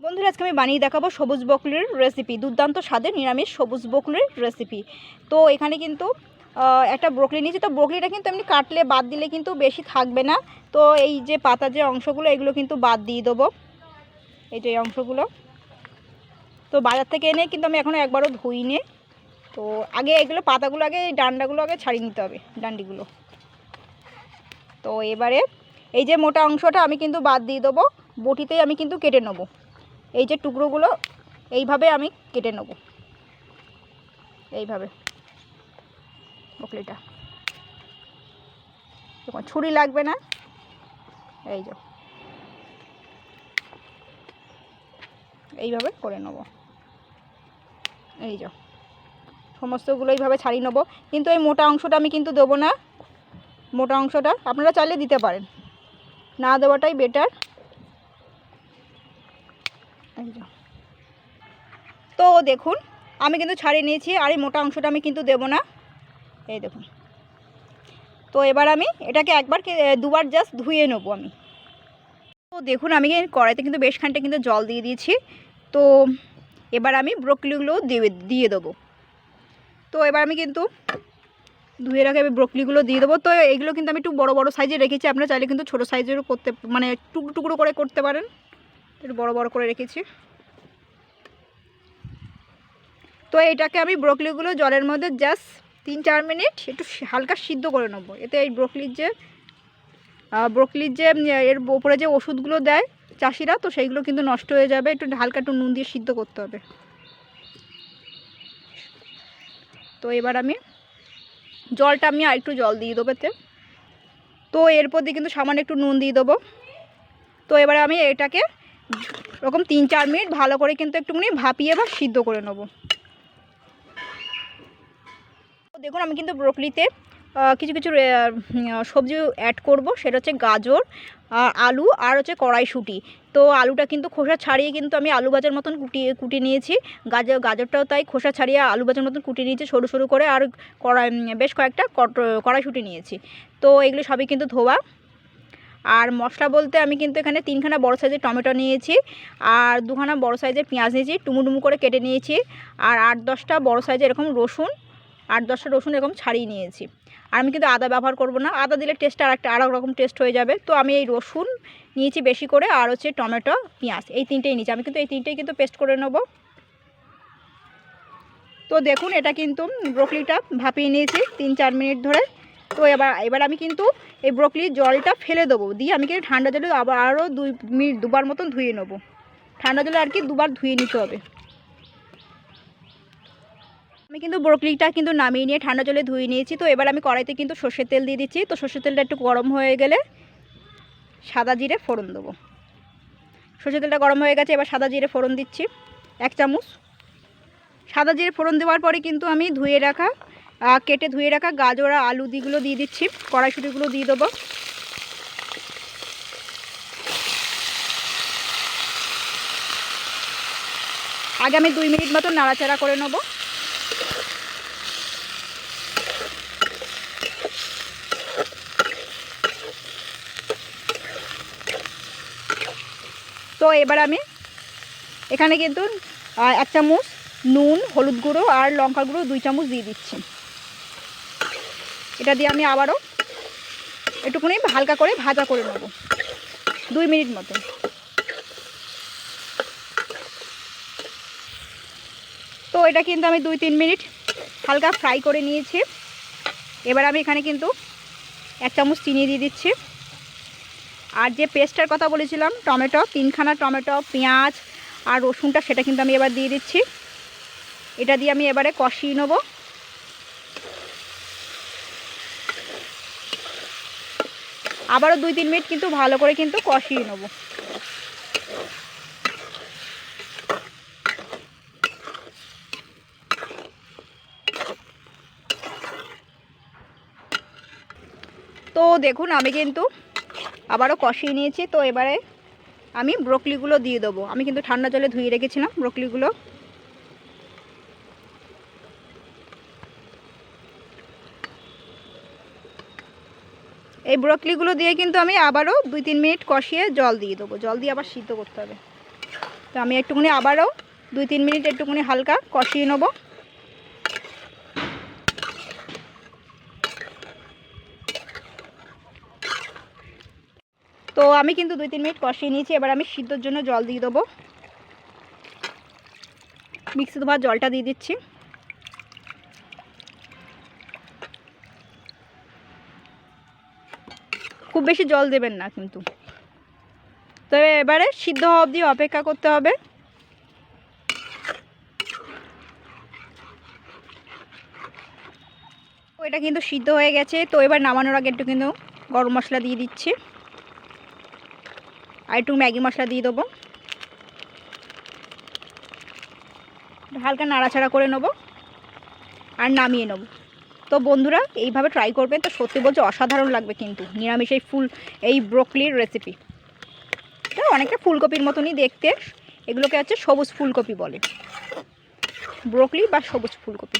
বন্ধুরা, আজকে আমি বানিয়ে দেখাবো সবুজ বকলির রেসিপি। দুর্দান্ত স্বাদের নিরামিষ সবুজ বকলির রেসিপি। তো এখানে কিন্তু একটা ব্রকলি নিয়েছি। তো ব্রকলিটা কিন্তু এমনি কাটলে বাদ দিলে কিন্তু বেশি থাকবে না। তো এই যে পাতা যে অংশগুলো এগুলো কিন্তু বাদ দিয়ে দেবো, এই যে অংশগুলো। তো বাজার থেকে এনে কিন্তু আমি এখনও একবারও ধুইনি। তো আগে এগুলো পাতাগুলো আগে ডান্ডাগুলো আগে ছাড়িয়ে নিতে হবে, ডান্ডিগুলো। তো এবারে এই যে মোটা অংশটা আমি কিন্তু বাদ দিয়ে দেবো, বটিতেই আমি কিন্তু কেটে নেবো। এই যে টুকরোগুলো এইভাবে আমি কেটে নেব, এইভাবে বকলিটা। দেখুন, ছুরি লাগবে না, এই যে এইভাবে করে নেব। এই যে সমস্তগুলো এইভাবে ছাড়িয়ে নেব, কিন্তু এই মোটা অংশটা আমি কিন্তু দেবো না। মোটা অংশটা আপনারা চাইলে দিতে পারেন, না দেওয়াটাই বেটার। এই যে তো দেখুন, আমি কিন্তু ছাড়িয়ে নিয়েছি, আর এই মোটা অংশটা আমি কিন্তু দেবো না। এই দেখুন। তো এবার আমি এটাকে দুবার জাস্ট ধুয়ে নেবো আমি। তো দেখুন, আমি কড়াইতে কিন্তু বেশ খানিকটা কিন্তু জল দিয়ে দিয়েছি। তো এবার আমি ব্রকলিগুলো দিয়ে দেবো। তো এবার আমি কিন্তু ধুয়ে রাখা ব্রকলিগুলো দিয়ে দেবো। তো এগুলো কিন্তু আমি একটু বড় বড় সাইজে রেখেছি, আপনারা চাইলে কিন্তু ছোটো সাইজেরও করতে, মানে টুকরো টুকরো করে করতে পারেন। একটু বড় বড় করে রেখেছি। তো এটাকে আমি ব্রকলিগুলো জলের মধ্যে জাস্ট 3-4 মিনিট একটু হালকা সিদ্ধ করে নেবো। এতে এই ব্রকলির যে এর ওপরে যে ওষুধগুলো দেয় চাষিরা, তো সেইগুলো কিন্তু নষ্ট হয়ে যাবে। একটু হালকা একটু নুন দিয়ে সিদ্ধ করতে হবে। তো এবার আমি আরেকটু জল দিয়ে দেবো এতে। তো এরপর দিয়ে কিন্তু সামান্য একটু নুন দিয়ে দেবো। তো এবার আমি এটাকে এরকম 3-4 মিনিট ভালো করে কিন্তু একটুখানি ভাপিয়ে বা সিদ্ধ করে নেব। তো দেখুন, আমি কিন্তু ব্রকলিতে কিছু কিছু সবজি অ্যাড করব। সেটা হচ্ছে গাজর, আলু আর হচ্ছে কড়াইশুঁটি। তো আলুটা কিন্তু খোসা ছাড়িয়ে কিন্তু আমি আলু ভাজার মতন কুটিয়ে নিয়েছি। গাজরটাও তাই খোসা ছাড়িয়ে আলু ভাজার মতন কুটিয়ে নিয়েছি সরু সরু করে। আর বেশ কয়েকটা কড়াইশুঁটি নিয়েছি। তো এগুলো সবই কিন্তু ধোয়া। আর মশলা বলতে আমি কিন্তু এখানে 3খানা বড় সাইজের টমেটো নিয়েছি, আর 2খানা বড় সাইজের পেঁয়াজ নিয়েছি, ডুমু করে কেটে নিয়েছি। আর 8-10টা বড় সাইজের এরকম রসুন, 8-10টা রসুন এরকম ছাড়িয়ে নিয়েছি। আর আমি কিন্তু আদা ব্যবহার করব না, আদা দিলে টেস্টটা আরেক রকম টেস্ট হয়ে যাবে। তো আমি এই রসুন নিয়েছি বেশি করে, আর হচ্ছে টমেটো, পেঁয়াজ, এই তিনটেই নিয়েছি। আমি কিন্তু এই তিনটেই কিন্তু পেস্ট করে নেব। তো দেখুন, এটা কিন্তু ব্রকলিটা ভাপিয়ে নিয়েছি 3-4 মিনিট ধরে। তো এবার আমি কিন্তু এই ব্রকলির জলটা ফেলে দেবো, দিয়ে আমি কিন্তু ঠান্ডা জলে আরও 2 মিনিট দুবার মতন ধুয়ে নেব। ঠান্ডা জলে আর কি দুবার ধুয়ে নিতে হবে। আমি কিন্তু ব্রকলিটা কিন্তু নামিয়ে নিয়ে ঠান্ডা জলে ধুয়ে নিয়েছি। তো এবার আমি কড়াইতে কিন্তু সর্ষের তেল দিয়ে দিচ্ছি। তো সর্ষের তেলটা একটু গরম হয়ে গেলে সাদা জিরে ফোড়ন দেবো। সর্ষের তেলটা গরম হয়ে গেছে, এবার সাদা জিরে ফোড়ন দিচ্ছি 1 চামচ। সাদা জিরে ফোড়ন দেওয়ার পরে কিন্তু আমি কেটে ধুয়ে রাখা গাজর আর আলু দিগুলো দিয়ে দিচ্ছি, কড়াইশুঁটিগুলো দিয়ে দেবো। আগে আমি 2 মিনিট মতো নাড়াচাড়া করে নেব। তো এবার আমি এখানে কিন্তু 1 চামচ নুন, হলুদ গুঁড়ো আর লঙ্কা গুঁড়ো 2 চামচ দিয়ে দিচ্ছি। এটা দিয়ে আমি আবারও একটুখানি হালকা করে ভাজা করে নেব 2 মিনিট মতো। তো এটা কিন্তু আমি 2-3 মিনিট হালকা ফ্রাই করে নিয়েছি। এবার আমি এখানে কিন্তু 1 চামচ চিনি দিয়ে দিচ্ছি। আর যে পেস্টটার কথা বলেছিলাম, টমেটো, 3খানা টমেটো, পেঁয়াজ আর রসুনটা, সেটা কিন্তু আমি এবার দিয়ে দিচ্ছি। এটা দিয়ে আমি এবারে কষিয়ে নেব। আবারও 2-3 মিনিট কিন্তু ভালো করে কিন্তু কষিয়ে নেব। তো দেখুন, আমি কিন্তু আবারও কষিয়ে নিয়েছি। তো এবারে আমি ব্রকলিগুলো দিয়ে দেবো। আমি কিন্তু ঠান্ডা জলে ধুয়ে রেখেছিলাম ব্রকলিগুলো। এই ব্রকলিগুলো দিয়ে কিন্তু আমি আবারও 2-3 মিনিট কষিয়ে জল দিয়ে দেবো। জল দিয়ে আবার সিদ্ধ করতে হবে। তো আমি একটুখানি আবারও 2-3 মিনিট একটুখানি হালকা কষিয়ে নেব। তো আমি কিন্তু 2-3 মিনিট কষিয়ে নিয়েছি। এবার আমি সিদ্ধর জন্য জল দিয়ে দেবো। মিক্সি ধোয়ার জলটা দিয়ে দিচ্ছি। খুব বেশি জল দেবেন না কিন্তু। তো এবারে সিদ্ধ হওয়া অবধি অপেক্ষা করতে হবে। এটা কিন্তু সিদ্ধ হয়ে গেছে। তো এবার নামানোর আগে একটু কিন্তু গরম মশলা দিয়ে দিচ্ছি, আর একটু ম্যাগি মশলা দিয়ে দেবো। হালকা নাড়াচাড়া করে নেবো আর নামিয়ে নেব। তো বন্ধুরা এইভাবে ট্রাই করবেন, তো সত্যি বলছি অসাধারণ লাগবে কিন্তু নিরামিষ এই ব্রোকলির রেসিপি। তো অনেকটা ফুলকপির মতনই দেখতে, এগুলোকে হচ্ছে সবুজ ফুলকপি বলে, ব্রোকলি বা সবুজ ফুলকপি।